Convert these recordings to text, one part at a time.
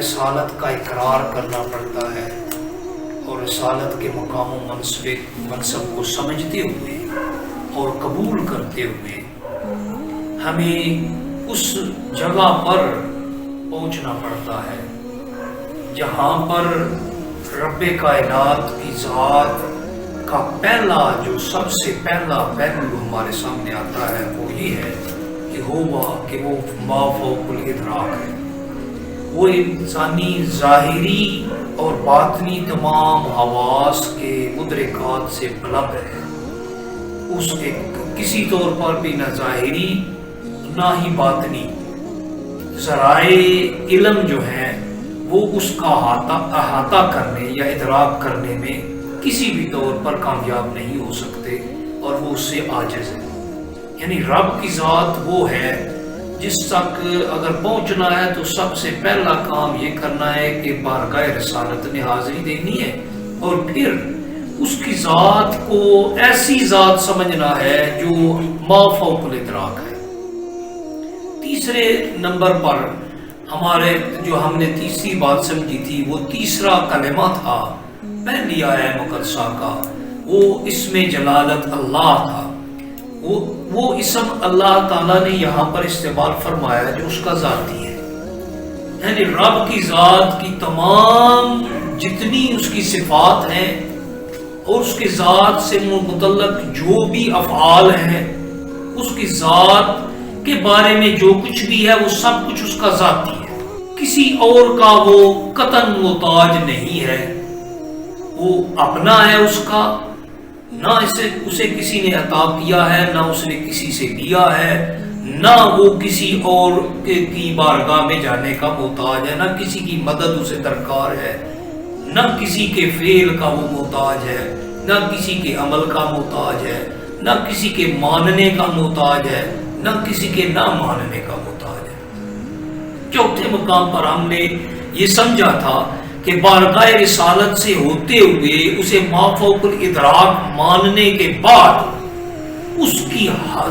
رسالت کا اقرار کرنا پڑتا ہے، اور رسالت کے مقام و منصب کو سمجھتے ہوئے اور قبول کرتے ہوئے ہمیں اس جگہ پر پہنچنا پڑتا ہے جہاں پر رب کائنات کی ذات کا پہلا جو سب سے پہلا پہلو ہمارے سامنے آتا ہے وہ یہ ہے کہ وہ ما فوق الادراک ہے، وہ انسانی ظاہری اور باطنی تمام حواس کے مدرکات سے بلند ہے، اس کے کسی طور پر بھی نہ ظاہری نہ ہی باطنی ذرائع علم جو ہیں وہ اس کا احاطہ کرنے یا ادراک کرنے میں کسی بھی طور پر کامیاب نہیں ہو سکتے، اور وہ اس سے عاجز ہے۔ یعنی رب کی ذات وہ ہے جس تک اگر پہنچنا ہے تو سب سے پہلا کام یہ کرنا ہے کہ بارگاہ رسالت میں حاضری دینی ہے، اور پھر اس کی ذات کو ایسی ذات سمجھنا ہے جو ما فوق الادراک ہے۔ تیسرے نمبر پر ہمارے جو ہم نے تیسری بات سمجھی تھی وہ تیسرا کلمہ تھا پہلی آیہ مقدسہ کا، وہ اسم جلالت اللہ تھا، وہ اسم اللہ تعالیٰ نے یہاں پر استعمال فرمایا جو اس کا ذاتی ہے، یعنی رب کی ذات کی تمام جتنی اس کی صفات ہیں اور اس کی ذات سے متعلق جو بھی افعال ہیں، اس کی ذات کے بارے میں جو کچھ بھی ہے وہ سب کچھ اس کا ذاتی ہے، کسی اور کا وہ قطعاً محتاج نہیں ہے، وہ اپنا ہے اس کا، نہ اسے کسی نے عطا کیا ہے، نہ اس نے کسی سے لیا ہے، نہ وہ کسی اور کی بارگاہ میں جانے کا محتاج ہے، نہ کسی کی مدد اسے درکار ہے، نہ کسی کے فعل کا وہ محتاج ہے، نہ کسی کے عمل کا محتاج ہے، نہ کسی کے ماننے کا محتاج ہے، نہ کسی کے نہ ماننے کا محتاج ہے۔ چوتھے مقام پر ہم نے یہ سمجھا تھا کہ بارگاہ رسالت سے ہوتے ہوئے اسے ما فوق الادراک ماننے کے بعد اس کی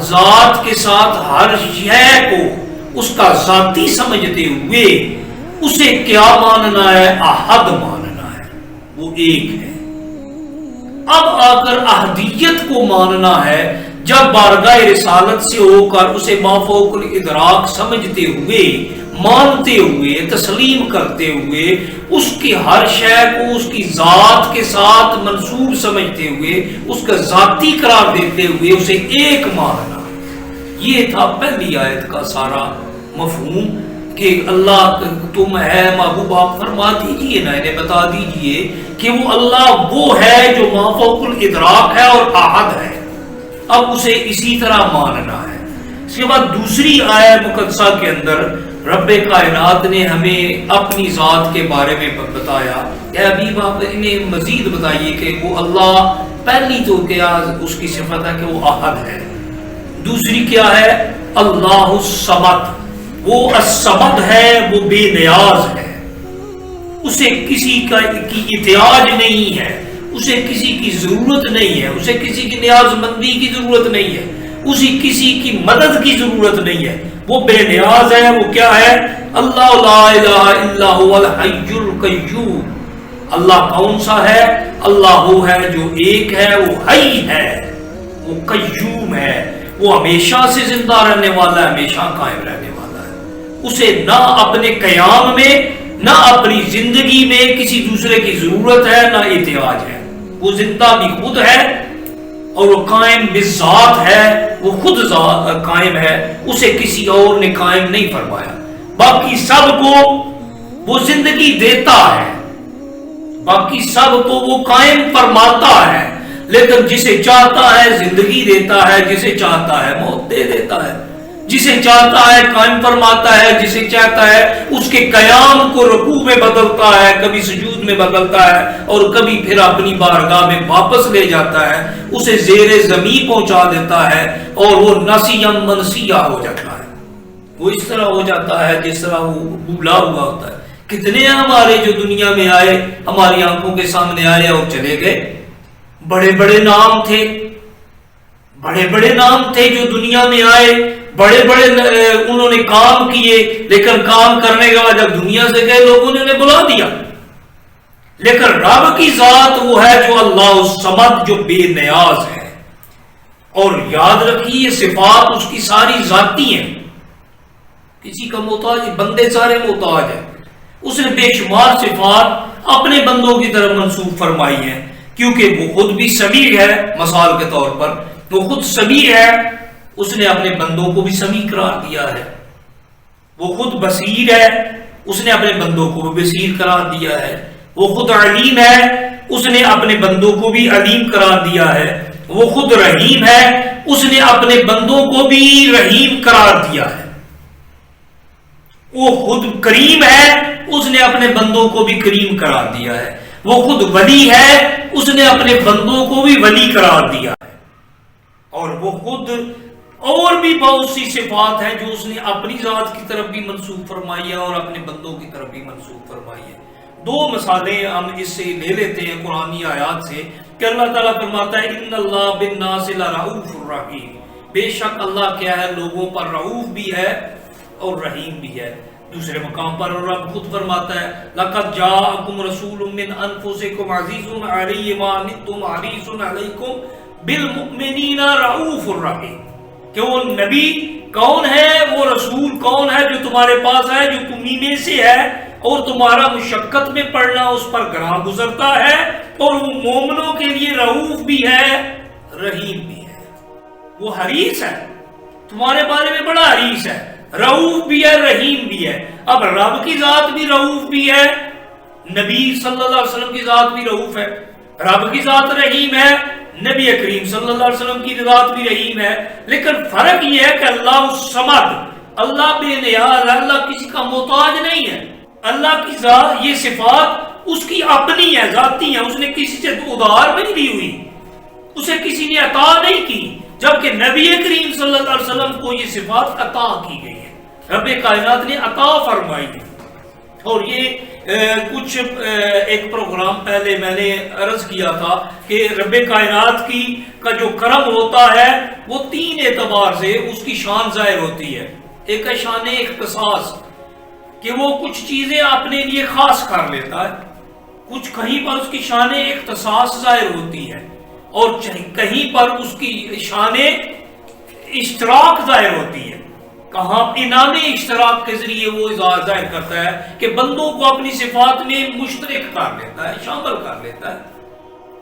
ذات کے ساتھ ہر شے کو اس کا ذاتی سمجھتے ہوئے اسے کیا ماننا ہے؟ احد ماننا ہے، وہ ایک ہے۔ اب آ کر احدیت کو ماننا ہے، جب بارگاہ رسالت سے ہو کر اسے ما فوق الادراک سمجھتے ہوئے، مانتے ہوئے، تسلیم کرتے ہوئے، اس کی ہر شے کو اس کی ذات کے ساتھ منسوب سمجھتے ہوئے، اس کا ذاتی قرار دیتے ہوئے اسے ایک ماننا، یہ تھا پہلی آیت کا سارا مفہوم کہ اللہ تم ہے محبوب، آپ فرما دیجئے نا، انہیں بتا دیجئے کہ وہ اللہ وہ ہے جو ما فوق الادراک ہے اور احد ہے، اب اسے اسی طرح ماننا ہے۔ اس کے بعد دوسری آیہ مقدسہ کے اندر رب کائنات نے ہمیں اپنی ذات کے بارے میں بتایا، اے حبیب آپ انہیں مزید بتائیے کہ وہ اللہ، پہلی تو کیا اس کی صفت ہے کہ وہ احد ہے، دوسری کیا ہے؟ اللہ الصمد، وہ الصمد ہے، وہ بے نیاز ہے، اسے کسی کی احتیاج نہیں ہے، اسے کسی کی ضرورت نہیں ہے، اسے کسی کی نیاز مندی کی ضرورت نہیں ہے، اسے کسی کی مدد کی ضرورت نہیں ہے، وہ بے نیاز ہے۔ وہ کیا ہے؟ اللہ لا الہ الا هو الحی القیوم، اللہ کون سا ہے؟ اللہ وہ ہے جو ایک ہے، وہ حی ہے، وہ قیوم ہے، وہ ہمیشہ سے زندہ رہنے والا ہے، ہمیشہ قائم رہنے والا ہے، اسے نہ اپنے قیام میں نہ اپنی زندگی میں کسی دوسرے کی ضرورت ہے، نہ احتیاج ہے، وہ زندہ بھی خود ہے اور وہ قائم بذات ہے، وہ خود قائم ہے، اسے کسی اور نے قائم نہیں فرمایا، باقی سب کو وہ زندگی دیتا ہے، باقی سب کو وہ قائم فرماتا ہے، لیکن جسے چاہتا ہے زندگی دیتا ہے، جسے چاہتا ہے موت دے دیتا ہے، جسے چاہتا ہے قائم فرماتا ہے، جسے چاہتا ہے اس کے قیام کو رکوع میں بدلتا ہے، کبھی سجود میں بدلتا ہے، اور کبھی پھر اپنی بارگاہ میں واپس لے جاتا ہے، اسے زیر زمین پہنچا دیتا ہے، اور وہ نسیم منسیہ ہو جاتا ہے، وہ اس طرح ہو جاتا ہے جس طرح وہ بھولا ہوا ہوتا ہے۔ کتنے ہمارے جو دنیا میں آئے، ہماری آنکھوں کے سامنے آئے اور چلے گئے، بڑے بڑے نام تھے، بڑے بڑے نام تھے جو دنیا میں آئے، بڑے بڑے انہوں نے کام کیے، لیکن کام کرنے کے بعد جب دنیا سے گئے لوگوں نے انہیں بلا دیا. لیکن رب کی ذات وہ ہے جو اللہ الصمد، جو بے نیاز ہے. اور یاد رکھیے صفات اس کی ساری ذاتی ہیں، کسی کا محتاج، بندے سارے محتاج ہیں. اس نے بے شمار صفات اپنے بندوں کی طرف منسوخ فرمائی ہیں، کیونکہ وہ خود بھی سمیع ہے. مثال کے طور پر وہ خود سمیع ہے، اس نے اپنے بندوں کو بھی سمیع قرار دیا ہے. وہ خود بصیر ہے، اس نے اپنے بندوں کو بھی بصیر قرار دیا ہے. وہ خود علیم ہے، اس نے اپنے بندوں کو بھی علیم قرار دیا ہے. وہ خود رحیم ہے، اس نے اپنے بندوں کو بھی رحیم قرار دیا ہے. وہ خود کریم ہے، اس نے اپنے بندوں کو بھی کریم قرار دیا ہے. وہ خود ولی ہے، اس نے اپنے بندوں کو بھی ولی قرار دیا ہے. اور وہ خود اور بھی بہت سی صفات ہیں جو اس نے اپنی ذات کی طرف بھی منسوخ فرمائی ہے اور اپنے بندوں کی طرف بھی منسوخ فرمائی ہے. دو مثالیں ہم اس سے لے لیتے ہیں قرآنی آیات سے کہ اللہ تعالیٰ فرماتا ہے ان اللہ بالناس لرؤوف الرحیم، بے شک اللہ کیا ہے لوگوں پر رؤوف بھی ہے اور رحیم بھی ہے. دوسرے مقام پر رب خود فرماتا ہے لقد جاءکم رسول من انفسکم عزیز علیہ ما عنتم حریص علیکم بالمؤمنین رؤوف الرحیم. کہ وہ نبی کون ہے، وہ رسول کون ہے جو تمہارے پاس ہے، جو تمہیں میں سے ہے اور تمہارا مشقت میں پڑنا اس پر گراں گزرتا ہے، اور وہ مومنوں کے لیے رؤوف بھی ہے رحیم بھی ہے. وہ حریص ہے، تمہارے بارے میں بڑا حریص ہے، رؤوف بھی ہے رحیم بھی ہے. اب رب کی ذات بھی رؤوف بھی ہے، نبی صلی اللہ علیہ وسلم کی ذات بھی رؤوف ہے. رب کی ذات رحیم ہے، نبی کریم صلی اللہ علیہ وسلم کی ذات بھی رحیم ہے. لیکن فرق یہ ہے کہ اللہ الصمد، اللہ بے نیاز ہے، اللہ کسی کا محتاج نہیں ہے. اللہ کی ذات یہ صفات اس کی اپنی ہے، ذاتی ہے، اس نے کسی سے ادھار نہیں دی ہوئی، اسے کسی نے عطا نہیں کی. جبکہ نبی کریم صلی اللہ علیہ وسلم کو یہ صفات عطا کی گئی ہے، رب کائنات نے عطا فرمائی ہے. اور یہ کچھ ایک پروگرام پہلے میں نے عرض کیا تھا کہ رب کائنات کا جو کرم ہوتا ہے وہ تین اعتبار سے اس کی شان ظاہر ہوتی ہے. ایک ہے شان اختصاص، کہ وہ کچھ چیزیں اپنے لیے خاص کر لیتا ہے، کچھ کہیں پر اس کی شان اختصاص ظاہر ہوتی ہے اور کہیں پر اس کی شان اشتراک ظاہر ہوتی ہے. کہاں انعام اشتراک کے ذریعے وہ ظاہر کرتا ہے کہ بندوں کو اپنی صفات میں مشترک کر لیتا ہے، شامل کر لیتا ہے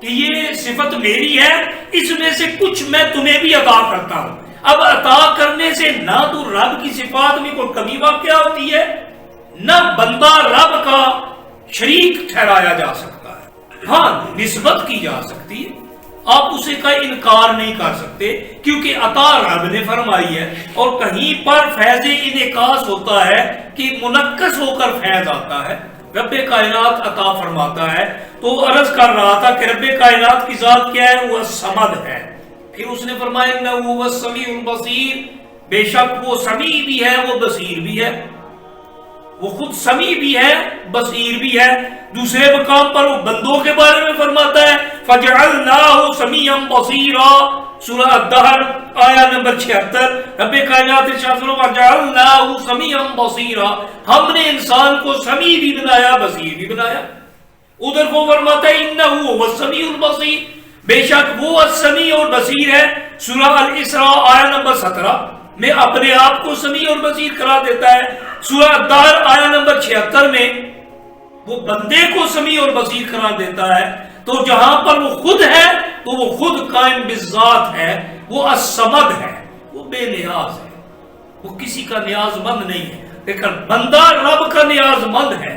کہ یہ صفت میری ہے، اس میں سے کچھ میں تمہیں بھی عطا کرتا ہوں. اب عطا کرنے سے نہ تو رب کی صفات میں کوئی کمی واقع ہوتی ہے، نہ بندہ رب کا شریک ٹھہرایا جا سکتا ہے. ہاں نسبت کی جا سکتی ہے، آپ اسے کا انکار نہیں کر سکتے کیونکہ عطا رب نے فرمائی ہے. اور کہیں پر فیض انعکاس ہوتا ہے کہ منعکس ہو کر فیض آتا ہے، رب کائنات عطا فرماتا ہے. تو عرض کر رہا تھا کہ رب کائنات کی ذات کیا ہے، وہ صمد ہے. پھر اس نے فرمایا انہ هو السمیع البصیر، بے شک وہ سمیع بھی ہے وہ بصیر بھی ہے. وہ خود سمیع بھی ہے بصیر بھی ہے. دوسرے مقام پر وہ بندوں کے بارے میں فرماتا ہے فَجَعَلْنَاهُ سَمِيعًا بَصِيرًا، سورہ الدہر آیہ نمبر 76. رب کائنات ارشاد فرماتا ہے فَجَعَلْنَاهُ سَمِيعًا بَصِيرًا، ہم نے انسان کو سمیع بھی بنایا بصیر بھی بنایا. ادھر وہ فرماتا ہے انہ هو السمیع البصیر، بے شک وہ السمیع اور بصیر ہے. سورہ الاسراء آیہ نمبر 17 میں اپنے آپ کو سمیع اور بصیر قرار دیتا ہے. سورہ الدہر آیہ نمبر 76 میں وہ بندے کو سمیع اور بصیر قرار دیتا ہے. تو جہاں پر وہ خود ہے تو وہ خود قائم بالذات ہے، وہ الصمد ہے، وہ بے نیاز ہے، وہ کسی کا نیاز مند نہیں ہے. لیکن بندہ رب کا نیاز مند ہے،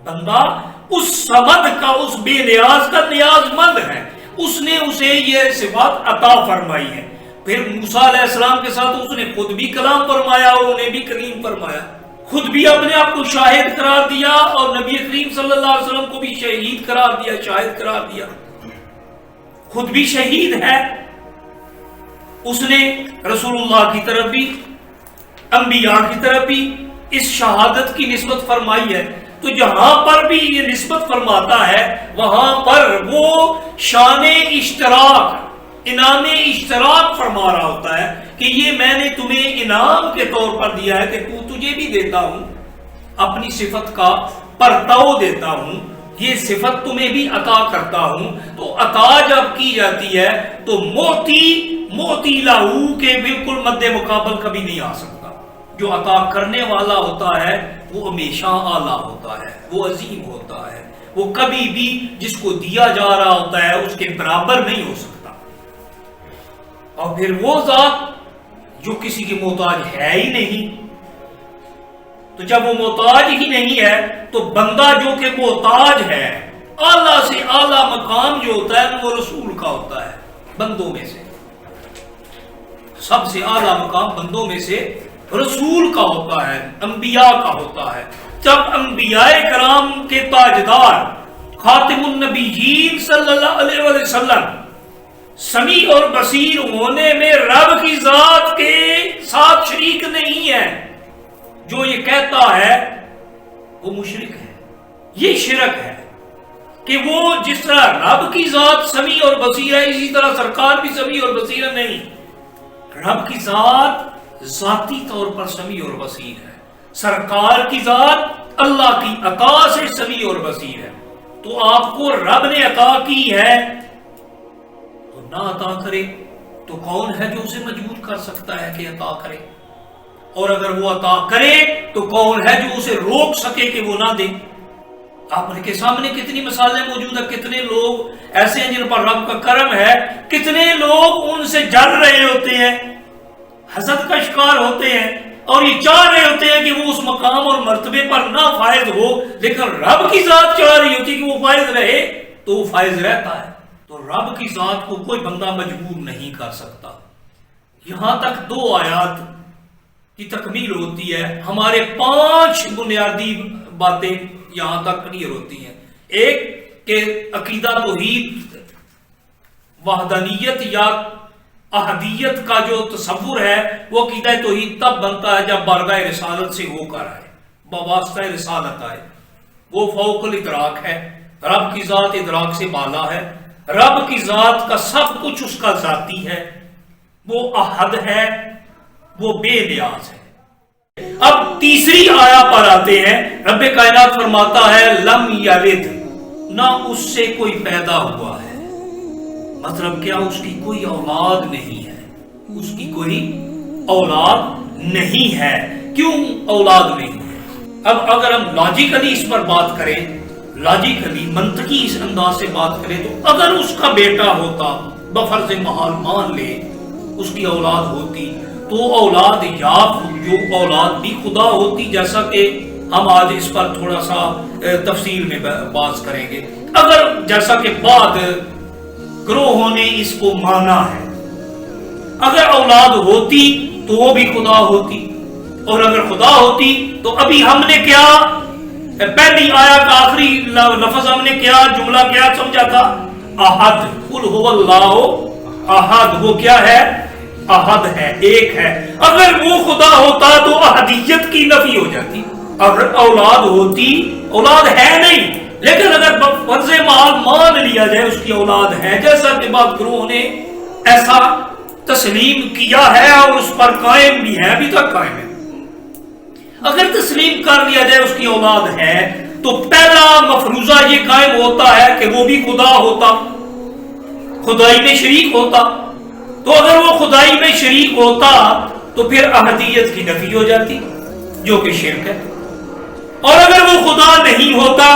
بندہ اس صمد کا، اس بے نیاز کا نیاز مند ہے. اس نے اسے یہ صفات عطا فرمائی ہے. پھر موسیٰ علیہ السلام کے ساتھ اس نے خود بھی کلام فرمایا اور انہیں بھی کلیم فرمایا، خود بھی اپنے آپ کو شاہد قرار دیا اور نبی کریم صلی اللہ علیہ وسلم کو بھی شہید قرار دیا، شاہد قرار دیا. خود بھی شہید ہے. اس نے رسول اللہ کی طرف بھی، انبیاء کی طرف بھی اس شہادت کی نسبت فرمائی ہے. تو جہاں پر بھی یہ نسبت فرماتا ہے وہاں پر وہ شان اشتراک، انعام اشتراک فرما رہا ہوتا ہے کہ کہ یہ میں نے تمہیں انعام کے طور پر دیا ہے کہ تجھے بھی دیتا ہوں، اپنی صفت کا پرتاؤ دیتا ہوں، یہ صفت تمہیں بھی عطا کرتا ہوں. تو عطا جب کی جاتی ہے تو موتی لاہو کے بالکل مد مقابل کبھی نہیں آ سکتا. جو عطا کرنے والا ہوتا ہے وہ ہمیشہ اعلیٰ ہوتا ہے، وہ عظیم ہوتا ہے، وہ کبھی بھی جس کو دیا جا رہا ہوتا ہے اس کے برابر نہیں ہو سکتا. اور پھر وہ ذات جو کسی کی محتاج ہے ہی نہیں، تو جب وہ محتاج ہی نہیں ہے تو بندہ جو کہ محتاج ہے، اعلیٰ سے اعلیٰ مقام جو ہوتا ہے وہ رسول کا ہوتا ہے. بندوں میں سے سب سے اعلیٰ مقام بندوں میں سے رسول کا ہوتا ہے، انبیاء کا ہوتا ہے. جب انبیاء کرام کے تاجدار خاتم النبیین صلی اللہ علیہ وسلم سمیع اور بصیر ہونے میں رب کی ذات کے ساتھ شریک نہیں ہے، جو یہ کہتا ہے وہ مشرک ہے. یہ شرک ہے کہ وہ جس طرح رب کی ذات سمیع اور بصیر ہے اسی طرح سرکار بھی سمیع اور بصیر نہیں. رب کی ذات ذاتی طور پر سمیع اور بصیر ہے، سرکار کی ذات اللہ کی عطا سے سمیع اور بصیر ہے. تو آپ کو رب نے عطا کی ہے تو نہ عطا کرے تو کون ہے جو اسے مجبور کر سکتا ہے کہ عطا کرے؟ اور اگر وہ عطا کرے تو کون ہے جو اسے روک سکے کہ وہ نہ دے؟ آپ کے سامنے کتنی مثالیں موجود ہیں، کتنے لوگ ایسے ہیں جن پر رب کا کرم ہے، کتنے لوگ ان سے جل رہے ہوتے ہیں، حسد کا شکار ہوتے ہیں اور یہ چاہ رہے ہوتے ہیں کہ وہ اس مقام اور مرتبے پر نہ فائز ہو، لیکن رب کی ذات چاہ رہی ہوتی ہے کہ وہ فائز رہے تو وہ فائز رہتا ہے. تو رب کی ذات کو کوئی بندہ مجبور نہیں کر سکتا. یہاں تک 2 آیات کی تکمیل ہوتی ہے. ہمارے 5 بنیادی باتیں یہاں تک کلیئر ہوتی ہیں. ایک کہ عقیدہ توحید وحدانیت یا احدیت کا جو تصور ہے وہ عقیدہ توحید تب بنتا ہے جب بارگاہ رسالت سے ہو کر آئے، بواسطہ رسالت آئے. وہ فوق الادراک ہے، رب کی ذات ادراک سے بالا ہے، رب کی ذات کا سب کچھ اس کا ذاتی ہے، وہ احد ہے، وہ بے نیاز ہے. اب تیسری آیا پر آتے ہیں. رب کائنات فرماتا ہے لم یلد، نہ اس سے کوئی پیدا ہوا ہے. مطلب کیا؟ اس کی کوئی اولاد نہیں ہے، اس کی کوئی اولاد نہیں ہے. کیوں اولاد نہیں ہے؟ اب اگر ہم لاجیکلی اس پر بات کریں، لاجیکلی منطقی اس انداز سے بات کریں تو اگر اس کا بیٹا ہوتا، بفرض محال مان لے اس کی اولاد ہوتی، تو اولاد یا جو اولاد بھی خدا ہوتی، جیسا کہ ہم آج اس پر تھوڑا سا تفصیل میں بات کریں گے. اگر جیسا کہ بعد گروہوں نے اس کو مانا ہے، اگر اولاد ہوتی تو وہ بھی خدا ہوتی، اور اگر خدا ہوتی تو ابھی ہم نے کیا پہلی آیا کا آخری لفظ ہم نے کیا جملہ کیا سمجھا تھا؟ احد. قل هو اللہ احد. وہ کیا ہے؟ احد ہے، ایک ہے. اگر وہ خدا ہوتا تو احدیت کی نفی ہو جاتی. اگر اولاد ہوتی، اولاد ہے نہیں، لیکن اگر فرض محال مان لیا جائے اس کی اولاد ہے، جیسا کہ بعض گروہوں نے ایسا تسلیم کیا ہے اور اس پر قائم بھی ہے، ابھی تک قائم ہے. اگر تسلیم کر لیا جائے اس کی اولاد ہے تو پہلا مفروضہ یہ قائم ہوتا ہے کہ وہ بھی خدا ہوتا، خدائی میں شریک ہوتا. تو اگر وہ خدائی میں شریک ہوتا تو پھر احدیت کی نفی ہو جاتی جو کہ شرک ہے. اور اگر وہ خدا نہیں ہوتا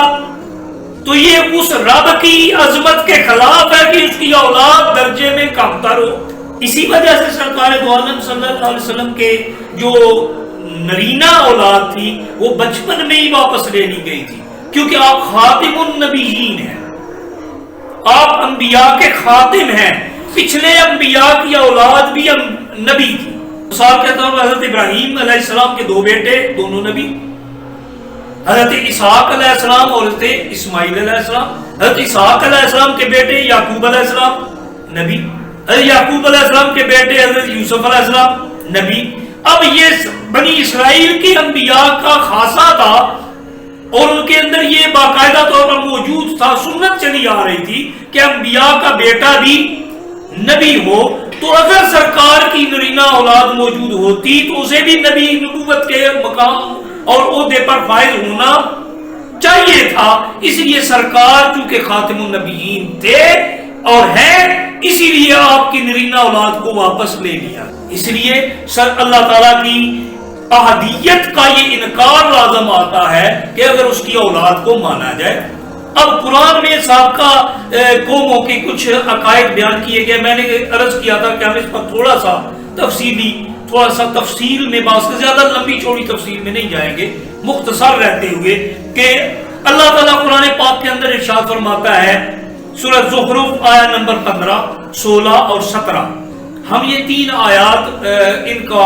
تو یہ اس رب کی عظمت کے خلاف ہے کہ اس کی اولاد درجے میں کم تر ہو. اسی وجہ سے سرکار دو عالم صلی اللہ علیہ وسلم کے جو نرینہ اولاد تھی وہ بچپن میں ہی واپس لے لی گئی تھی، کیونکہ آپ خاتم النبیین ہیں، آپ انبیاء کے خاتم ہیں. پچھلے انبیاء کی اولاد بھی نبی تھی. مثال کے طور پر حضرت ابراہیم علیہ السلام کے 2 بیٹے، دونوں نبی، حضرت اسحاق علیہ السلام اور حضرت اسماعیل علیہ السلام. حضرت اسحاق علیہ السلام کے بیٹے یعقوب علیہ السلام نبی، حضرت یعقوب علیہ السلام کے بیٹے حضرت یوسف علیہ السلام نبی. اب یہ بنی اسرائیل کے انبیاء کا خاصہ تھا اور ان کے اندر یہ باقاعدہ طور پر موجود تھا، سنت چلی آ رہی تھی کہ انبیاء کا بیٹا بھی نبی ہو تو اگر سرکار کی نرینہ اولاد موجود ہوتی تو اسے بھی نبی نبوت کے مقام اور عہدے پر فائز ہونا چاہیے تھا. اس لیے سرکار چونکہ خاتم النبیین تھے اور ہیں، اسی لیے آپ کی نرینہ اولاد کو واپس لے لیا. اس لیے اللہ تعالیٰ کی احدیت کا یہ انکار لازم آتا ہے کہ اگر اس کی اولاد کو مانا جائے. اب قرآن میں سابقہ قوموں کے کچھ عقائد بیان کیے گئے. میں نے عرض کیا تھا کہ ہم اس پر تھوڑا سا تفصیل میں بات، زیادہ لمبی چوڑی تفصیل میں نہیں جائیں گے، مختصر رہتے ہوئے کہ اللہ تعالیٰ قرآن پاک کے اندر ارشاد فرماتا ہے سورہ زخرف آیت نمبر 15، 16 اور 17. ہم یہ 3 آیات ان کا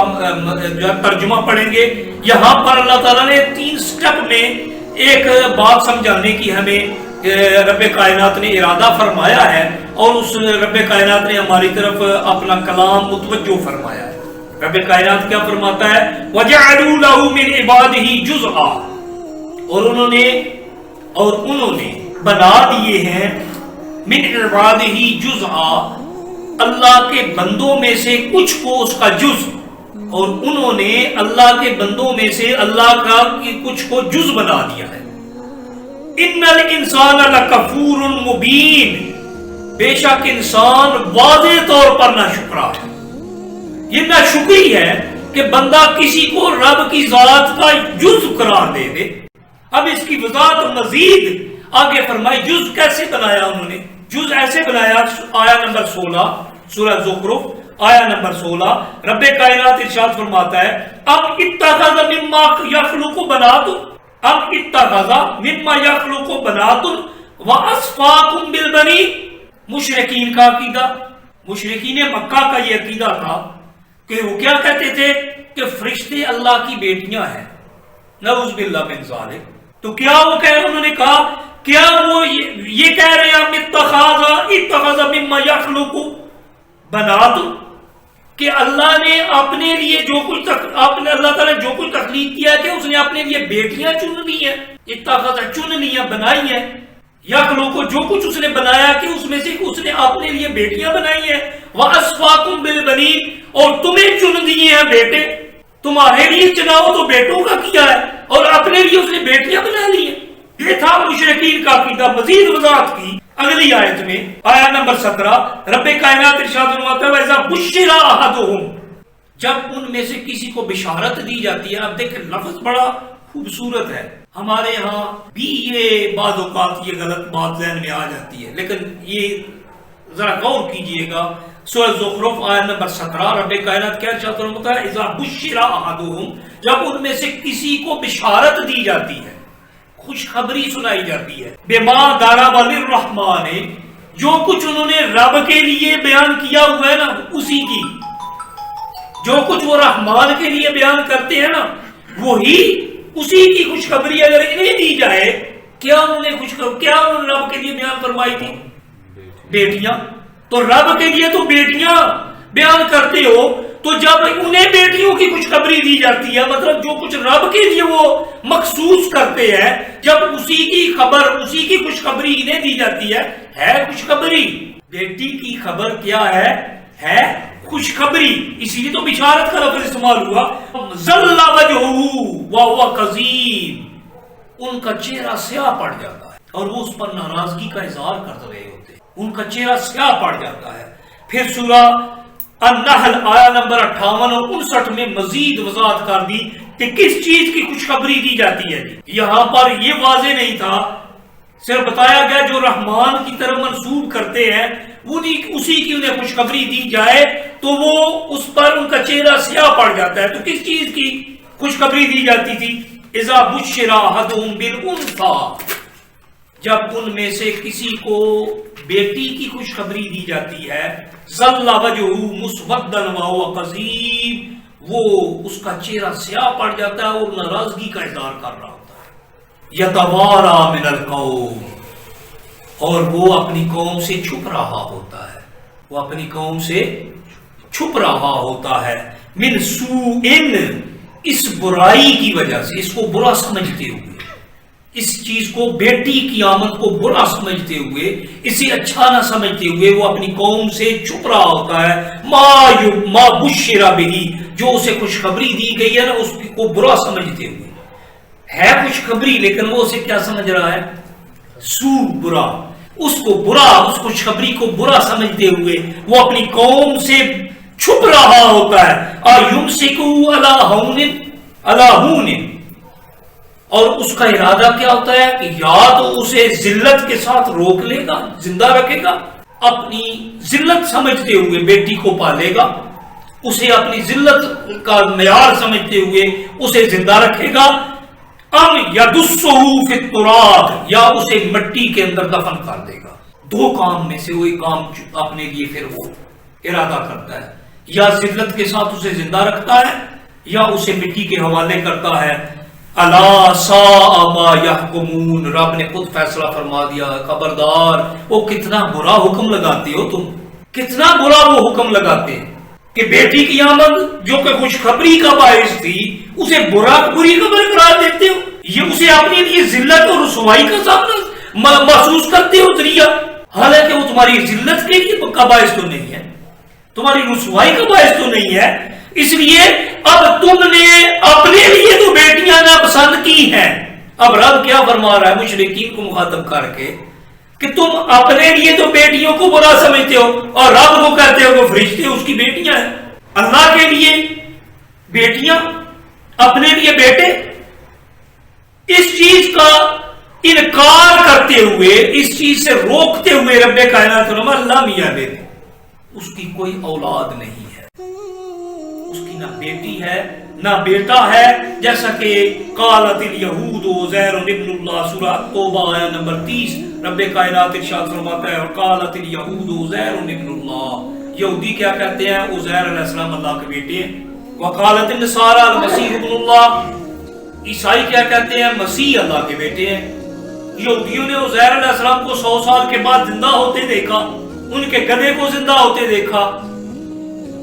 ترجمہ پڑھیں گے. یہاں پر اللہ تعالیٰ نے 3 سٹیپ میں ایک بات سمجھانے کی ہمیں رب کائنات نے ارادہ فرمایا ہے، اور اس رب کائنات نے ہماری طرف اپنا کلام متوجہ فرمایا ہے. رب کائنات کیا فرماتا ہے؟ وَجَعَلُوا لَهُ مِنْ عِبَادِهِ جُزْءًا، اور انہوں نے بنا دیے ہیں من عبادہ جزءا، اللہ کے بندوں میں سے کچھ کو اس کا جز، اور انہوں نے اللہ کے بندوں میں سے اللہ کا کچھ کو جز بنا دیا ہے. ان الانسان لکفور مبین، بے شک انسان واضح طور پر ناشکرا ہے. یہ ناشکری ہے کہ بندہ کسی کو رب کی ذات کا جز قرار دے دے. اب اس کی وضاحت مزید آگے فرمائی. جز کیسے بنایا انہوں نے؟ جز ایسے بنایا. آیا نمبر 16 سورہ زخرف آیا نمبر 16 رب کائنات ارشاد فرماتا ہے اب اتخذ مما یخلق بنات، اب اتخذ مما یخلق بنات واصفاکم بالبنین. مشرکین کا عقیدہ، مشرکین مکہ کا یہ عقیدہ تھا کہ وہ کیا کہتے تھے کہ فرشتے اللہ کی بیٹیاں ہیں. نعوذ باللہ من ذالک. تو کیا وہ انہوں نے کہا، کیا وہ یہ کہہ رہے ہیں اتخذ مما یخلق بنات کہ اللہ نے اپنے لیے جو کچھ اللہ تعالیٰ نے جو کچھ تخلیق کیا ہے کہ اس نے اپنے لیے بیٹیاں چن لی ہیں. اتخذ چن لیا، بنائی ہیں. یخلق کو جو کچھ اس نے بنایا کہ اس میں سے اس نے اپنے لیے بیٹیاں بنائی ہیں. وَأَصْفَاكُمْ بِالْبَنِينَ، اور تمہیں چن دیے ہیں بیٹے. تمہارے لیے چناؤ تو بیٹوں کا کیا ہے، اور اپنے لیے اس نے بیٹیاں بنا لی ہیں. یہ تھا مشرکین کا عقیدہ. مزید وضاحت کی اگلی آیت میں آیا نمبر 17 رب کائنات ارشاد فرماتا ہے وَإِذَا بُشِّرَ أَحَدُهُمْ، جب ان میں سے کسی کو بشارت دی جاتی ہے. اب دیکھیں لفظ بڑا خوبصورت ہے. ہمارے ہاں بھی یہ بعض اوقات یہ غلط بات ذہن میں آ جاتی ہے، لیکن یہ ذرا غور کیجئے گا. سورہ زخرف آیت نمبر 17 رب کائنات کیا ارشاد فرماتا ہے اذا بشر احدهم، جب ان میں سے کسی کو بشارت دی جاتی ہے، خوشخبری سنائی جاتی ہے. بما ضرب للرحمن، جو کچھ انہوں نے رب کے لیے بیان کیا ہوا ہے نا، اسی کی جو کچھ وہ رحمان کے لیے بیان کرتے ہیں نا، وہی اسی کی خوشخبری اگر انہیں دی جائے. کیا انہوں نے رب کے لیے بیان فرمائی تھی؟ بیٹیاں. تو رب کے لیے تو بیٹیاں بیان کرتے ہو، تو جب انہیں بیٹیوں کی خوشخبری دی جاتی ہے، مطلب جو کچھ رب کے لیے وہ مخصوص کرتے ہیں، جب اسی کی خبر، اسی کی خوشخبری انہیں دی جاتی ہے خوشخبری. بیٹی کی خبر کیا ہے خوشخبری. اسی لیے تو بشارت کا لفظ استعمال ہوا. ظل وجہہ وہو کظیم، ان کا چہرہ سیاہ پڑ جاتا ہے اور وہ اس پر ناراضگی کا اظہار کر رہے ہوتے ہیں. ان کا چہرہ سیاہ پڑ جاتا ہے. پھر سورہ النحل آیا نمبر 58 اور 59 میں مزید وضاحت کر دی کہ کس چیز کی خوشخبری دی جاتی ہے. یہاں پر یہ واضح نہیں تھا، صرف بتایا گیا جو رحمان کی طرف منسوب کرتے ہیں اسی کی انہیں خوشخبری دی جائے تو وہ اس پر ان کا چہرہ سیاہ پڑ جاتا ہے. تو کس چیز کی خوشخبری دی جاتی تھی؟ اذا بشر احدهم بالانثى، جب ان میں سے کسی کو بیٹی کی خوشخبری دی جاتی ہے. ظل وجہہ مسودا وہو کظیم، وہ اس کا چہرہ سیاہ پڑ جاتا ہے اور ناراضگی کا اظہار کر رہا ہوتا ہے. یتوارا من القوم، اور وہ اپنی قوم سے چھپ رہا ہوتا ہے، وہ اپنی قوم سے چھپ رہا ہوتا ہے. من سوء، اس برائی کی وجہ سے، اس کو برا سمجھتے ہوئے. اس چیز کو بیٹی کی آمد کو برا سمجھتے ہوئے، اسے اچھا نہ سمجھتے ہوئے وہ اپنی قوم سے چھپ رہا ہوتا ہے۔ ما بشر بہی، جو اسے خوشخبری دی گئی ہے نا، اس کو برا سمجھتے ہوئے، ہے خوشخبری لیکن وہ اسے کیا سمجھ رہا ہے؟ سو، برا، اس کو برا، اس خوشخبری کو برا سمجھتے ہوئے وہ اپنی قوم سے چھپ رہا ہوتا ہے۔ یمسکو علی ہون، اور اس کا ارادہ کیا ہوتا ہے کہ یا تو اسے ذلت کے ساتھ روک لے گا، زندہ رکھے گا، اپنی ذلت سمجھتے ہوئے بیٹی کو پالے گا، اسے اپنی ذلت کا معیار سمجھتے ہوئے اسے زندہ رکھے گا، ام یدسہ فی التراب، یا اسے مٹی کے اندر دفن کر دے گا۔ دو کام میں سے کوئی کام اپنے لیے پھر وہ ارادہ کرتا ہے، یا ذلت کے ساتھ اسے زندہ رکھتا ہے یا اسے مٹی کے حوالے کرتا ہے۔ الا ساء ما یحکمون، رب نے خود فیصلہ فرما دیا، خبردار، وہ کتنا برا حکم لگاتے ہو تم، کتنا برا وہ حکم لگاتے ہیں کہ بیٹی کی آمد جو کہ خوشخبری کا باعث تھی اسے بری خبر قرار دیتے ہو، یہ اسے اپنے لیے ذلت اور رسوائی کا سامنا محسوس کرتے ہو ذریعہ، حالانکہ وہ تمہاری ذلت کے لیے کا باعث تو نہیں ہے، تمہاری رسوائی کا باعث تو نہیں ہے۔ اس لیے اب تم نے اپنے لیے تو بیٹیاں ناپسند کی ہیں۔ اب رب کیا فرما رہا ہے مشرکین کو مخاطب کر کے کہ تم اپنے لیے تو بیٹیوں کو برا سمجھتے ہو اور رب کو کہتے ہو کہ فرشتے اس کی بیٹیاں ہیں۔ اللہ کے لیے بیٹیاں، اپنے لیے بیٹے، اس چیز کا انکار کرتے ہوئے، اس چیز سے روکتے ہوئے رب کائنات فرما اللہ میاں دے، اس کی کوئی اولاد نہیں ہے، اس کی نہ بیٹی ہے نہ بیٹا ہے، جیسا کہ قالت الیہود عزیر ابن اللہ، سورہ توبہ آیہ نمبر 30، رب کائنات ارشاد فرماتا ہے اور قالت الیہود عزیر ابن اللہ، یہودی کیا کہتے ہیں؟ عزیر علیہ السلام اللہ کے بیٹے ہیں۔ وقالت النصارى المسیح ابن اللہ، عیسائی کیا کہتے ہیں؟ مسیح اللہ کے بیٹے ہیں۔ یہودیوں نے عزیر علیہ السلام کو 100 سال کے بعد زندہ ہوتے دیکھا، ان کے گدھے کو زندہ ہوتے دیکھا،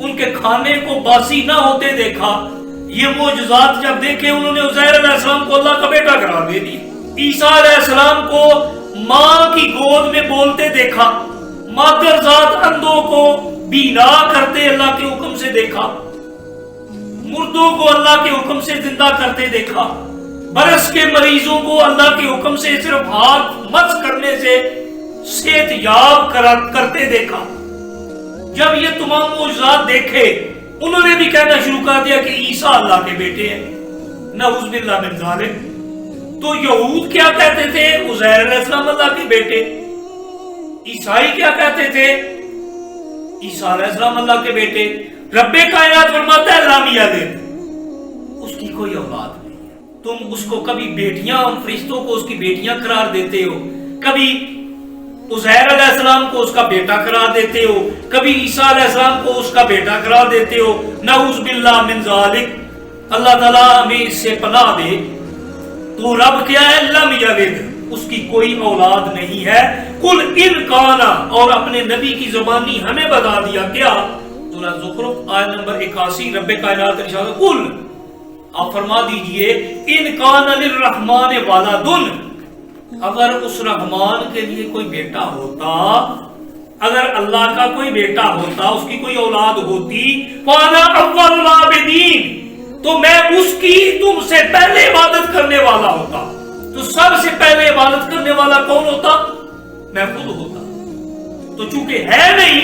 ان کے کھانے کو باسی نہ ہوتے دیکھا، یہ معجزات جب دیکھے انہوں نے عزیر علیہ السلام کو اللہ کا بیٹا قرار دے دیا۔ عیسیٰ علیہ السلام کو ماں کی گود میں بولتے دیکھا، مادر ذات اندھوں کو بینا کرتے اللہ کے حکم سے دیکھا، مردوں کو اللہ کے حکم سے زندہ کرتے دیکھا، برس کے مریضوں کو اللہ کے حکم سے صرف ہاتھ مس کرنے سے صحت یاب کرتے دیکھا۔ جب یہ تمام معجزات دیکھے انہوں نے بھی کہنا شروع کر دیا کہ عیسیٰ اللہ کے بیٹے ہیں، نعوذ باللہ من ذالک۔ تو یہود کیا کہتے تھے؟ عزیر علیہ السلام اللہ کے بیٹے۔ عیسائی کیا کہتے تھے؟ عیسیٰ علیہ السلام اللہ کے بیٹے۔ رب کائنات فرماتا ہے لا یلد، اس کی کوئی اولاد نہیں ہے۔ تم اس کو کبھی بیٹیاں، فرشتوں کو اس کی بیٹیاں قرار دیتے ہو، کبھی عزیر علیہ السلام کو اس کا بیٹا قرار دیتے ہو، کبھی عیسیٰ علیہ السلام کو اس کا بیٹا قرار دیتے ہو، نعوذ باللہ من ذالک، اللہ تعالیٰ ہمیں اس سے پناہ دے۔ تو رب کیا ہے؟ لم یلد، اس کی کوئی اولاد نہیں ہے۔ قل ان کان، اور اپنے نبی کی زبانی ہمیں بتا دیا کیا؟ سورہ زخرف آیت نمبر 81، رب کائنات ارشاد قل، آپ فرما دیجئے ان کان للرحمن ولد، اگر اس رحمان کے لیے کوئی بیٹا ہوتا، اگر اللہ کا کوئی بیٹا ہوتا، اس کی کوئی اولاد ہوتی، فانا اول العابدین، تو میں اس کی تم سے پہلے عبادت کرنے والا ہوتا۔ تو سب سے پہلے عبادت کرنے والا کون ہوتا؟ میں خود ہوتا۔ تو چونکہ ہے نہیں،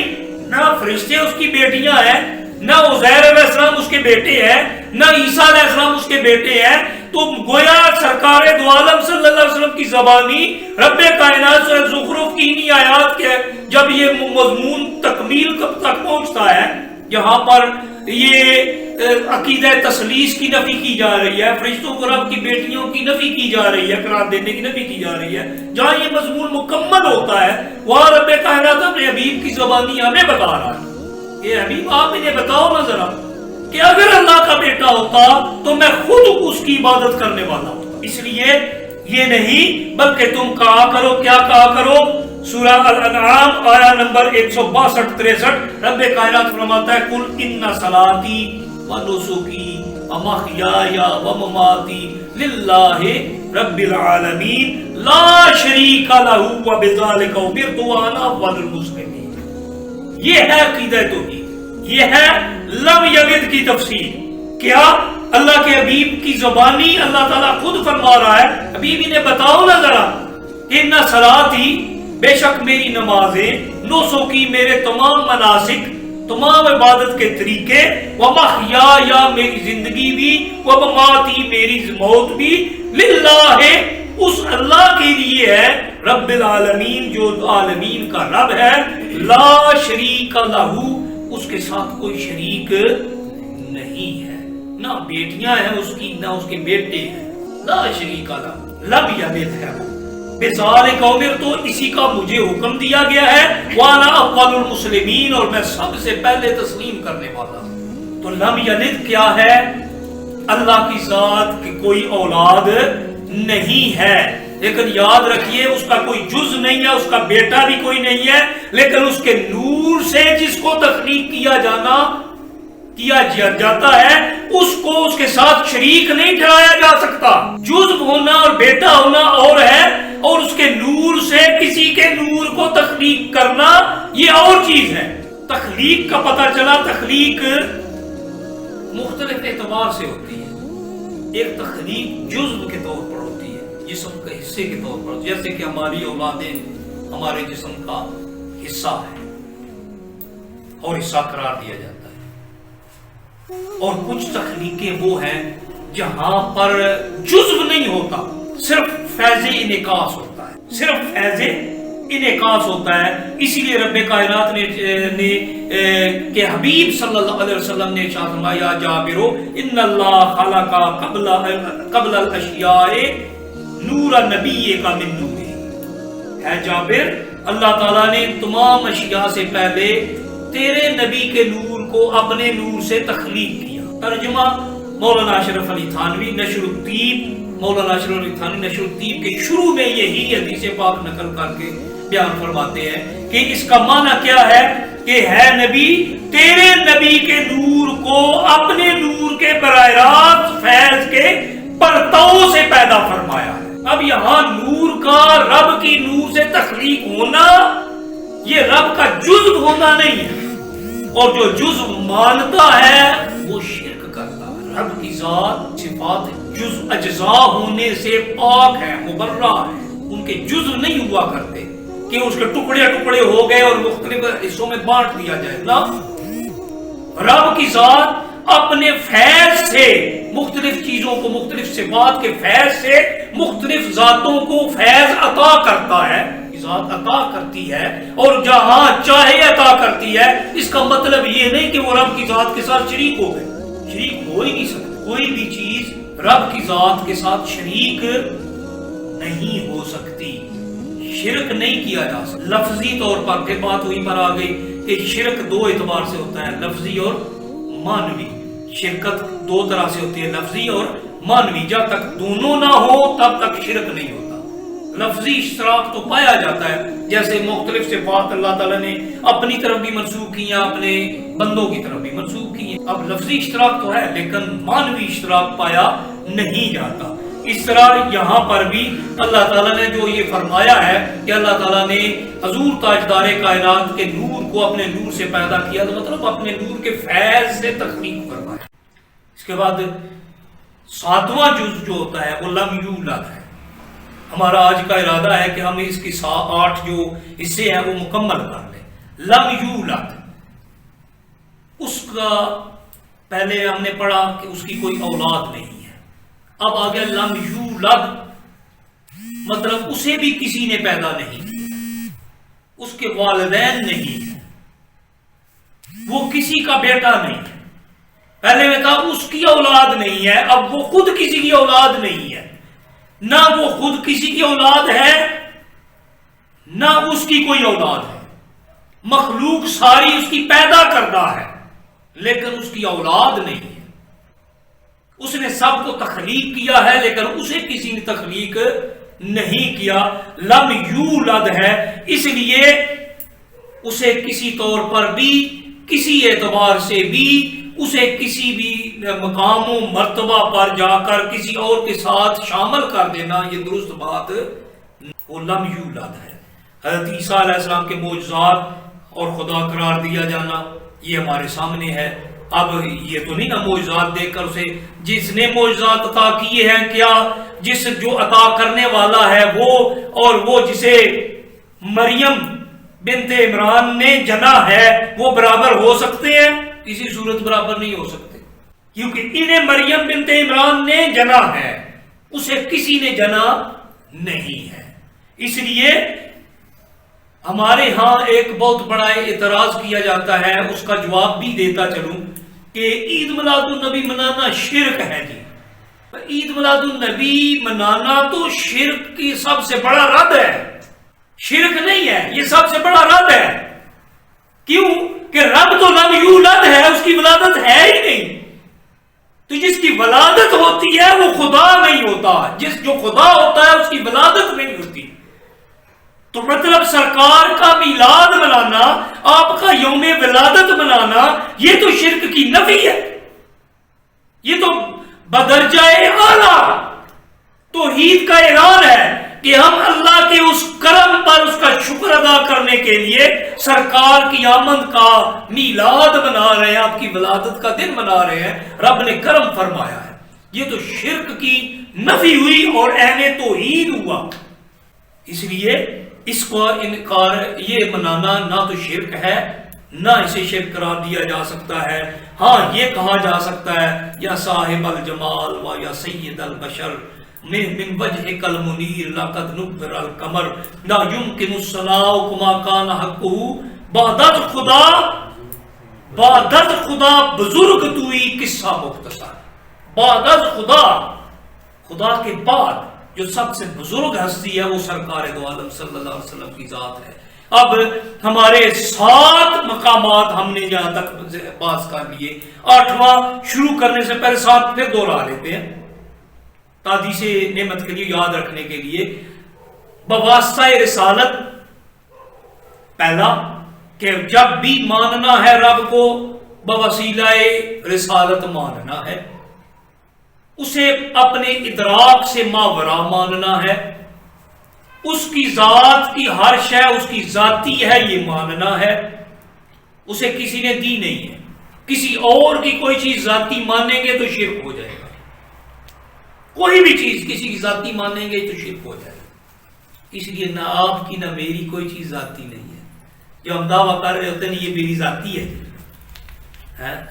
نہ فرشتے اس کی بیٹیاں ہیں، نہ عزیر علیہ السلام اس کے بیٹے ہیں، نہ عیسیٰ علیہ السلام اس کے بیٹے ہیں، تو گویا سرکار دو عالم صلی اللہ علیہ وسلم کی زبانی رب کائنات سورہ زخرف کی انہی آیات کے جب یہ مضمون تکمیل کب تک پہنچتا ہے، یہاں پر یہ عقیدہ تثلیث کی نفی کی جا رہی ہے، فرشتوں کو رب کی بیٹیوں کی نفی کی جا رہی ہے، قرار دینے کی نفی کی جا رہی ہے، جہاں یہ مضمون مکمل ہوتا ہے وہاں رب کائنات اپنے حبیب کی زبانی ہمیں بتا رہا ہے کہ حبیب آپ انہیں بتاؤ نا ذرا کہ اگر اللہ کا بیٹا ہوتا تو میں خود اس کی عبادت کرنے والا ہوتا۔ اس لیے یہ نہیں بلکہ تم کہا کرو، کیا کہا کرو؟ سورہ الانعام آیہ نمبر 162-63 رب کائنات فرماتا ہے قل ان صلاتی و نسکی و محیای و مماتی للہ رب العالمین لا شریک لہ وبذالک امرت وانا اول المسلمین۔ یہ ہے عقیدہ توحید، یہ ہے لم یلد کی تفسیر۔ کیا اللہ کے حبیب کی زبانی اللہ تعالیٰ خود فرما رہا ہے، حبیب انہیں بتاؤ نا ذرا، ان صلاتی بے شک میری نمازیں، نسک کی میرے تمام مناسک، تمام عبادت کے طریقے، ومحیایا میری زندگی بھی، ومماتی میری موت بھی، للہ اس اللہ کے لیے ہے، رب العالمین جو عالمین کا رب ہے، لا شریک لہ اس کے ساتھ کوئی شریک نہیں ہے، نہ بیٹیاں ہیں اس کی نہ اس کے بیٹے ہیں، لا شریک لہ، لم یلد ہے وہ، بذالک امرت تو اسی کا مجھے حکم دیا گیا ہے، وانا اول المسلمین اور میں سب سے پہلے تسلیم کرنے والا ہوں۔ تو لم یلد کیا ہے؟ اللہ کی ذات کی کوئی اولاد نہیں ہے، لیکن یاد رکھیے اس کا کوئی جز نہیں ہے، اس کا بیٹا بھی کوئی نہیں ہے، لیکن اس کے نور سے جس کو تخلیق کیا جاتا ہے اس کو اس کے ساتھ شریک نہیں ٹھہرایا جا سکتا۔ جزو ہونا اور بیٹا ہونا اور ہے، اور اس کے نور سے کسی کے نور کو تخلیق کرنا یہ اور چیز ہے۔ تخلیق کا پتہ چلا، تخلیق مختلف اعتبار سے ہوتی ہے۔ ایک تخلیق جزو کے طور پر ہوتی ہے، جسم کے حصے کے طور پر، جیسے کہ ہماری اولادیں ہمارے جسم کا حصہ ہے اور حصہ قرار دیا جاتا ہے۔ اور کچھ تخلیقیں وہ ہیں جہاں پر جزو نہیں ہوتا، صرف فیض انعکاس ہوتا ہے، صرف فیض انعکاس ہوتا ہے۔ اسی لیے رب کائنات نے کہ حبیب صلی اللہ علیہ وسلم نے ارشاد فرمایا، یا جابر ان اللہ خلق قبل الاشیاء نور نبی کا من نور، ہے جابر اللہ تعالیٰ نے تمام اشیاء سے پہلے تیرے نبی کے نور کو اپنے نور سے تخلیق کیا۔ ترجمہ مولانا اشرف علی تھانوی نشر الطیب، مولانا اشرف علی تھانوی نشر الطیب کے شروع میں یہی حدیث پاک نقل کر کے بیان فرماتے ہیں کہ اس کا معنی کیا ہے کہ ہے نبی تیرے نبی کے نور کو اپنے نور کے براہ راست فیض کے پرتو سے پیدا فرمایا ہے۔ اب یہاں نور کا رب کی نور سے تخلیق ہونا یہ رب کا جزو ہونا نہیں ہے، اور جو جزو مانتا ہے وہ شرک کرتا ہے۔ رب کی ذات صفات جزو اجزاء ہونے سے پاک ہے، مبرہ ہے، ان کے جزو نہیں ہوا کرتے کہ اس کے ٹکڑے ٹکڑے ہو گئے اور مختلف حصوں میں بانٹ دیا جائے نا۔ رب کی ذات اپنے فیض سے مختلف چیزوں کو، مختلف صفات کے فیض سے مختلف ذاتوں کو فیض عطا کرتا ہے، ذات عطا کرتی ہے، اور جہاں چاہے عطا کرتی ہے۔ اس کا مطلب یہ نہیں کہ وہ رب کی ذات کے ساتھ شریک ہو گئے، شریک ہو ہی نہیں سکتے۔ کوئی بھی چیز رب کی ذات کے ساتھ شریک نہیں ہو سکتی، شرک نہیں کیا جا سکتا۔ لفظی طور پر پھر بات وہیں پر آ گئی کہ شرک دو اعتبار سے ہوتا ہے، لفظی اور معنوی۔ شرکت دو طرح سے ہوتی ہے، لفظی اور معنوی۔ جب تک دونوں نہ ہو تب تک شرک نہیں ہوتا۔ لفظی اشتراک تو پایا جاتا ہے، جیسے مختلف صفات اللہ تعالیٰ نے اپنی طرف بھی منسوخ کی ہیں، اپنے بندوں کی طرف بھی منسوخ کی ہیں۔ اب لفظی اشتراک تو ہے لیکن معنوی اشتراک پایا نہیں جاتا۔ اس طرح یہاں پر بھی اللہ تعالیٰ نے جو یہ فرمایا ہے کہ اللہ تعالیٰ نے حضور تاجدار کائنات کے نور کو اپنے نور سے پیدا کیا، تو مطلب اپنے نور کے فیض سے تخلیق فرمایا۔ اس کے بعد ساتواں جز جو ہوتا ہے وہ لم یولد ہے۔ ہمارا آج کا ارادہ ہے کہ ہم اس کی 8 جو حصے ہیں وہ مکمل کر لیں۔ لم یولد، اس کا پہلے ہم نے پڑھا کہ اس کی کوئی اولاد نہیں ہے، اب آ گیا لم یولد، مطلب اسے بھی کسی نے پیدا نہیں کیا، اس کے والدین نہیں ہیں، وہ کسی کا بیٹا نہیں ہے۔ پہلے میں کہا اس کی اولاد نہیں ہے، اب وہ خود کسی کی اولاد نہیں ہے، نہ وہ خود کسی کی اولاد ہے نہ اس کی کوئی اولاد ہے۔ مخلوق ساری اس کی پیدا کردہ ہے لیکن اس کی اولاد نہیں ہے۔ اس نے سب کو تخلیق کیا ہے لیکن اسے کسی نے تخلیق نہیں کیا۔ لم یولد ہے، اس لیے اسے کسی طور پر بھی، کسی اعتبار سے بھی اسے کسی بھی مقام و مرتبہ پر جا کر کسی اور کے ساتھ شامل کر دینا یہ درست بات وہ لم یولد ہے۔ حضرت عیسیٰ علیہ السلام کے معجزات اور خدا قرار دیا جانا یہ ہمارے سامنے ہے۔ اب یہ تو نہیں نا معجزات دیکھ کر اسے جس نے معجزات عطا کیے ہیں کیا جس جو عطا کرنے والا ہے وہ اور وہ جسے مریم بنت عمران نے جنا ہے وہ برابر ہو سکتے ہیں؟ کسی صورت برابر نہیں ہو سکتے، کیونکہ انہیں مریم بنت عمران نے جنا ہے، اسے کسی نے جنا نہیں ہے۔ اس لیے ہمارے ہاں ایک بہت بڑا اعتراض کیا جاتا ہے، اس کا جواب بھی دیتا چلوں کہ عید میلاد النبی منانا شرک ہے جی۔ عید میلاد النبی منانا تو شرک کی سب سے بڑا رد ہے، شرک نہیں ہے، یہ سب سے بڑا رد ہے۔ کیوں کہ رب تو لم یولد ہے، اس کی ولادت ہے ہی نہیں، تو جس کی ولادت ہوتی ہے وہ خدا نہیں ہوتا، جو خدا ہوتا ہے اس کی ولادت نہیں ہوتی۔ تو مطلب سرکار کا میلاد منانا، آپ کا یوم ولادت منانا یہ تو شرک کی نفی ہے، یہ تو بدرجہ اعلیٰ توحید کا اعلان ہے کہ ہم اللہ کے اس کرم پر اس کا شکر ادا کرنے کے لیے سرکار کی آمد کا میلاد منا رہے ہیں، آپ کی ولادت کا دن منا رہے ہیں، رب نے کرم فرمایا ہے۔ یہ تو شرک کی نفی ہوئی اور عین توحید ہوا۔ اس لیے اس کو انکار یہ منانا نہ تو شرک ہے نہ اسے شرک قرار دیا جا سکتا ہے۔ ہاں یہ کہا جا سکتا ہے یا صاحب الجمال و یا سید البشر من وجهك المنیر لقد نبر القمر لا يمكن الصلاة كما كان حقه بعد خدا بزرگ توئی قصہ مختصر، بعد خدا کے بعد جو سب سے بزرگ ہستی ہے وہ سرکار دو عالم صلی اللہ علیہ وسلم کی ذات ہے۔ اب ہمارے 7 مقامات ہم نے جہاں تک پاس کر لیے، 8واں شروع کرنے سے پہلے 7 پھر دوہرا لیتے ہیں تحدیث نعمت کے لیے یاد رکھنے کے لیے۔ بواسطہ رسالت، پہلا کہ جب بھی ماننا ہے رب کو بوسیلہ رسالت ماننا ہے، اسے اپنے ادراک سے ماورا ماننا ہے، اس کی ذات کی ہر شے اس کی ذاتی ہے یہ ماننا ہے، اسے کسی نے دی نہیں ہے۔ کسی اور کی کوئی چیز ذاتی مانیں گے تو شرک ہو جائے گا، کوئی بھی چیز کسی کی ذاتی مانیں گے تو شرک ہو جائے گا۔ اس لیے نہ آپ کی نہ میری کوئی چیز ذاتی نہیں ہے۔ جو ہم دعویٰ کر رہے ہوتے ہیں یہ میری ذاتی ہے،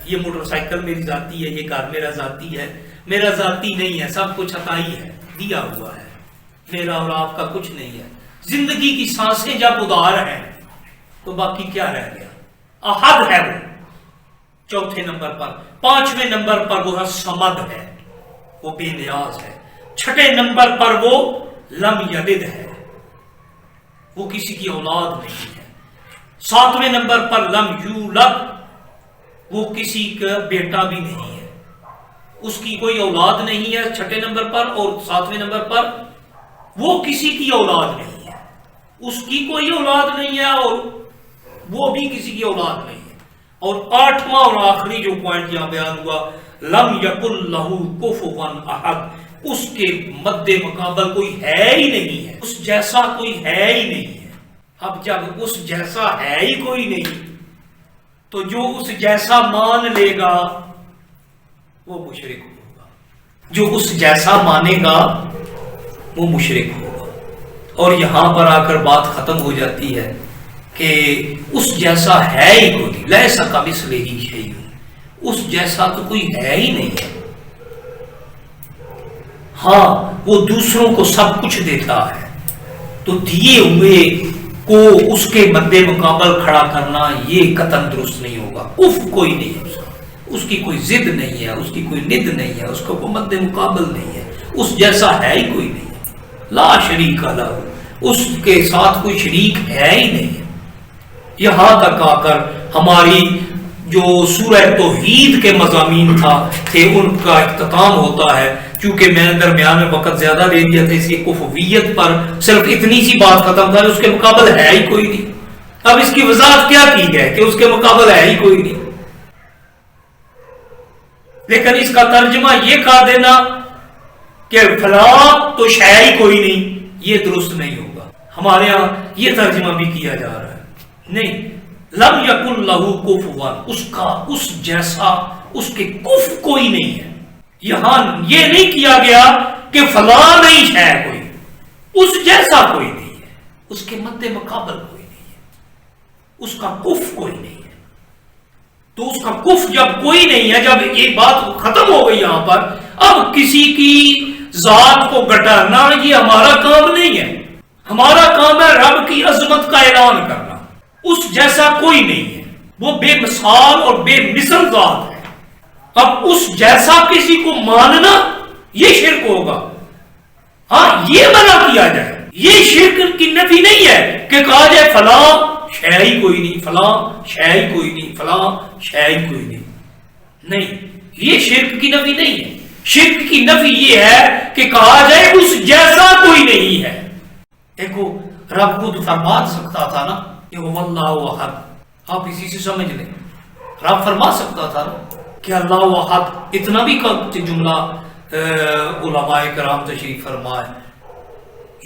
یہ موٹر سائیکل میری ذاتی ہے، یہ کار میرا ذاتی ہے، میرا ذاتی نہیں ہے، سب کچھ عطائی ہے، دیا ہوا ہے، میرا اور آپ کا کچھ نہیں ہے۔ زندگی کی سانسیں جب ادار ہیں تو باقی کیا رہ گیا؟ احد ہے وہ 4تھے نمبر پر۔ 5ویں نمبر پر وہ صمد ہے، وہ بے نیاز ہے۔ 6ٹھے نمبر پر وہ لم یلد ہے، وہ کسی کی اولاد نہیں ہے۔ 7ویں نمبر پر لم یولد، وہ کسی کا بیٹا بھی نہیں ہے، اس کی کوئی اولاد نہیں ہے 6ٹھے نمبر پر، اور 7ویں نمبر پر وہ کسی کی اولاد نہیں ہے، اس کی کوئی اولاد نہیں ہے اور وہ بھی کسی کی اولاد نہیں ہے۔ اور 8واں اور آخری جو پوائنٹ یہاں بیان ہوا، لم یکن لہ کفوا احد، اس کے مد مقابل کوئی ہے ہی نہیں ہے، اس جیسا کوئی ہے ہی نہیں ہے۔ اب جب اس جیسا ہے ہی کوئی نہیں تو جو اس جیسا مان لے گا وہ مشرک ہوگا، جو اس جیسا مانے گا وہ مشرک ہوگا۔ اور یہاں پر آ کر بات ختم ہو جاتی ہے کہ اس جیسا ہے ہی کوئی، لیس کمثلہ شیء، اس جیسا تو کوئی ہے ہی نہیں ہے۔ ہاں وہ دوسروں کو سب کچھ دیتا ہے، تو دیے ہوئے کو اس کے مد مقابل کھڑا کرنا یہ قطعاً درست نہیں ہوگا۔ اف کوئی نہیں ہے، اس کی کوئی ضد نہیں ہے، اس کی کوئی ند نہیں ہے، اس کا کوئی مد مقابل نہیں ہے، اس جیسا ہے ہی کوئی نہیں ہے۔ لا شریک لہ، اس کے ساتھ کوئی شریک ہے ہی نہیں ہے۔ یہاں تک آ کر ہماری جو سورہ توحید کے مضامین تھے ان کا اختتام ہوتا ہے۔ چونکہ میں نے درمیان میں وقت زیادہ دے دیا تھا، اس کی کفویت پر صرف اتنی سی بات ختم تھا، اس کے مقابل ہے ہی کوئی نہیں۔ اب اس کی وضاحت کیا کی ہے کہ اس کے مقابل ہے ہی کوئی نہیں۔ لیکن اس کا ترجمہ یہ کر دینا کہ فلاں تو شے ہی کوئی نہیں، یہ درست نہیں ہوگا. ہمارے ہاں یہ ترجمہ بھی کیا جا رہا ہے. نہیں، لم یکن لہ کفوا، اس کا اس جیسا اس کے کف کوئی نہیں ہے. یہاں یہ نہیں کیا گیا کہ فلاں نہیں ہے کوئی، اس جیسا کوئی نہیں ہے، اس کے مد مقابل کوئی نہیں ہے، اس کا کف کوئی نہیں ہے. تو اس کا کف جب کوئی نہیں ہے، جب یہ بات ختم ہو گئی یہاں پر، اب کسی کی ذات کو گٹانا یہ ہمارا کام نہیں ہے. ہمارا کام ہے رب کی عظمت کا اعلان کرنا. اس جیسا کوئی نہیں ہے، وہ بے مثال اور بے مثل ذات ہے. اب اس جیسا کسی کو ماننا یہ شرک ہوگا. ہاں یہ منع کیا جائے، یہ شرک کی نفی نہیں ہے کہ کہا جائے فلاں شے ہی کوئی نہیں، فلاں شے ہی کوئی نہیں، فلاں شے ہی کوئی نہیں. نہیں، یہ شرک کی نفی نہیں ہے. شرک کی نفی یہ ہے کہ کہا جائے اس جیسا کوئی نہیں ہے. دیکھو رب خود فرما سکتا تھا نا کہ اللہ احد، آپ اسی سے سمجھ لیں. رب فرما سکتا تھا نا کہ اللہ احد. اتنا بھی جملہ علماء کرام تشریف فرمائے،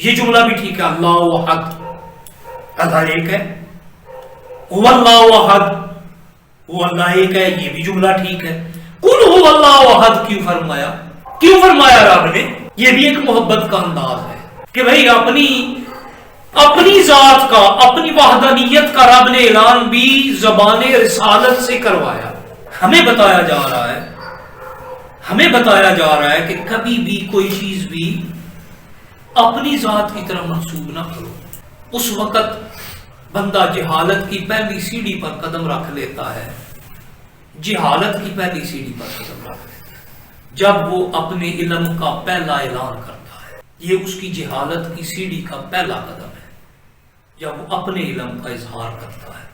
یہ جملہ بھی ٹھیک ہے، اللہ احد، اللہ ایک ہے. هو اللہ احد، وہ اللہ ایک ہے، یہ بھی جملہ ٹھیک ہے. قل هو اللہ احد کیوں فرمایا؟ کیوں فرمایا رب نے؟ یہ بھی ایک محبت کا انداز ہے کہ بھئی اپنی ذات کا، اپنی وحدانیت کا رب نے اعلان بھی زبان رسالت سے کروایا. ہمیں بتایا جا رہا ہے کہ کبھی بھی کوئی چیز بھی اپنی ذات کی طرف منسوب نہ کرو. اس وقت بندہ جہالت کی پہلی سیڑھی پر قدم رکھ لیتا ہے، جہالت کی پہلی سیڑھی پر قدم رکھ لیتا ہے جب وہ اپنے علم کا پہلا اعلان کرتا ہے. یہ اس کی جہالت کی سیڑھی کا پہلا قدم ہے جب وہ اپنے علم کا اظہار کرتا ہے.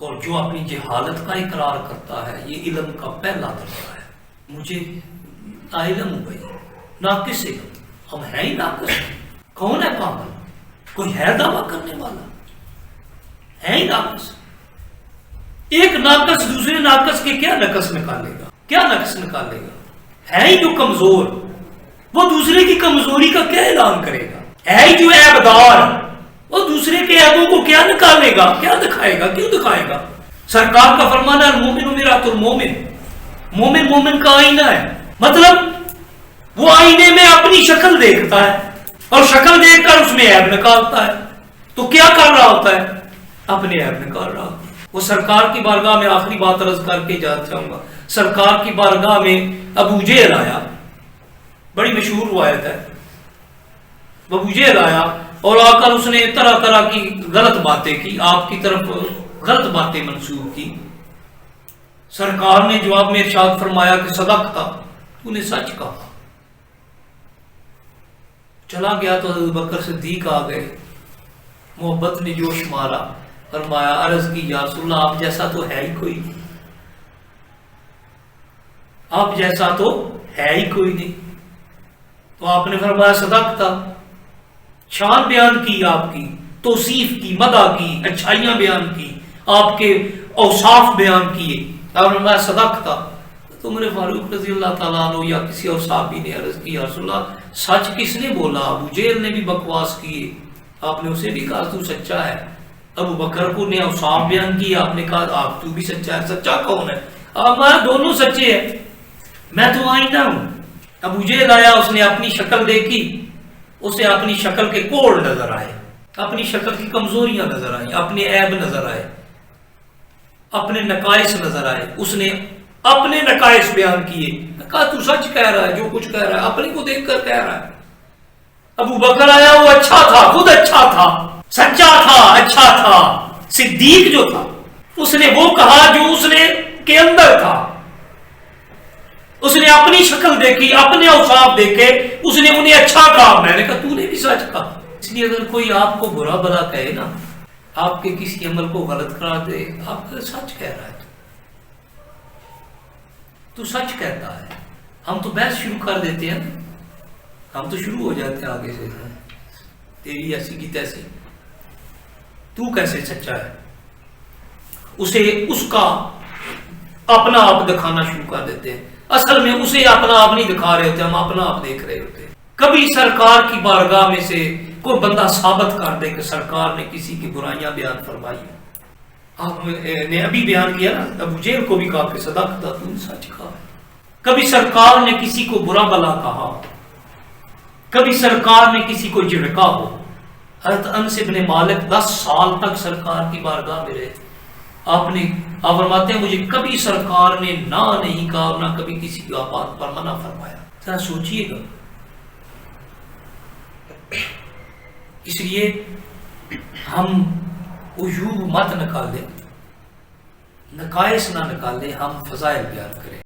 اور جو اپنی جہالت کا اقرار کرتا ہے یہ علم کا پہلا درجہ ہے. مجھے علم ہو گئی، ناقص علم، ہم ہیں ہی ناقص. کون ہے پاگل؟ کوئی ہے دعویٰ کرنے والا؟ ہے ہی ناقص. ایک ناقص دوسرے ناقص کے کیا نقص نکالے گا؟ کیا نقص نکالے گا؟ ہے ہی جو کمزور، وہ دوسرے کی کمزوری کا کیا اعلان کرے گا؟ ہے ہی جو عیبدار، وہ دوسرے کے عیبوں کو کیا نکالے گا؟ کیا دکھائے گا؟ کیوں دکھائے گا؟ سرکار کا فرمانا المومن مرآۃ المومن، مومن مومن کا آئینہ ہے. مطلب وہ آئینے میں اپنی شکل دیکھتا ہے اور شکل دیکھ کر اس میں عیب نکالتا ہے. تو کیا کر رہا ہوتا ہے؟ اپنے عیب نکال رہا. وہ سرکار کی بارگاہ میں آخری بات عرض کر کے جاؤں گا. سرکار کی بارگاہ میں ابو جہل آیا، بڑی مشہور روایت ہے. ابو جہل آیا اور آ کر اس نے طرح طرح کی غلط باتیں کی، آپ کی طرف غلط باتیں منسوخ کی. سرکار نے جواب میں ارشاد فرمایا کہ صدقتا، تو نے سچ کہا. چلا گیا تو حضرت بکر صدیق آ گئے، محبت نے جوش مارا، فرمایا عرض کی یا رسول اللہ آپ جیسا تو ہے ہی کوئی نہیں، آپ جیسا تو ہے ہی کوئی نہیں. تو آپ نے فرمایا صدقتا، شان بیان کی، آپ کی توصیف کی، مدح کی، اچھائیاں بیان کی، آپ کے اوصاف بیان کیے. آپ نے فرمایا صدقتا. تو عمر فاروق رضی اللہ تعالیٰ عنہ یا کسی اور صحابی نے عرض کی یا رسول اللہ سچ کس نے بولا؟ ابو جہل نے بھی بکواس کیے، آپ نے اسے بھی کہا تو سچا ہے. ابو بکر کو نے اوصاف بیان کی، آپ نے کہا آپ تو بھی سچا ہے. سچا کون ہے؟ آپ دونوں سچے ہیں، میں تو آئینہ ہوں. ابو جہل آیا، اس نے اپنی شکل دیکھی، اسے اپنی شکل کے کوڑ نظر آئے، اپنی شکل کی کمزوریاں نظر آئیں، اپنے عیب نظر آئے، اپنے نقائص نظر آئے. اس نے اپنے نقائص بیان کیے، کہا تو سچ کہہ رہا ہے، جو کچھ کہہ رہا ہے اپنے کو دیکھ کر کہہ رہا ہے. ابو بکر آیا، وہ اچھا تھا، خود اچھا تھا، سچا تھا، اچھا تھا. صدیق جو تھا اس نے وہ کہا جو اس نے کے اندر تھا. اس نے اپنی شکل دیکھی، اپنے اوصاف دیکھے، اس نے انہیں اچھا کہا. میں نے کہا تو نے بھی سچ کہا. اس لیے اگر کوئی آپ کو برا بلا کہے نا، آپ کے کسی عمل کو غلط قرار دے، آپ کا سچ کہہ رہا ہے تو سچ کہتا ہے. ہم تو بحث شروع کر دیتے ہیں، ہم تو شروع ہو جاتے ہیں آگے سے، تیری ایسی کی تیسی، تو کیسے سچا ہے. اسے اس کا اپنا آپ دکھانا شروع کر دیتے ہیں. اصل میں اسے اپنا آپ نہیں دکھا رہے ہوتے، ہم اپنا آپ دیکھ رہے ہوتے ہیں۔ کبھی سرکار کی بارگاہ میں سے کوئی بندہ ثابت کر دے کہ سرکار نے کسی کی برائیاں بیان فرمائی ہیں۔ آپ نے ابھی بیان کیا نا، ابو جہل کو بھی کہا کہ صدقت، تو نے سچ کہا۔ کبھی سرکار نے کسی کو برا بلا کہا، کبھی سرکار نے کسی کو جھڑکا ہو۔ حضرت انس بن مالک 10 سال تک سرکار کی بارگاہ میں رہے۔ آپ فرماتے ہیں مجھے کبھی سرکار نے نہ نہیں کہا، نہ کبھی کسی کی بات پر منع فرمایا۔ ذرا سوچئے گا۔ اس لیے ہم عیوب مت نکالیں، نقائص نہ نکالیں، ہم فضائل بیان کریں۔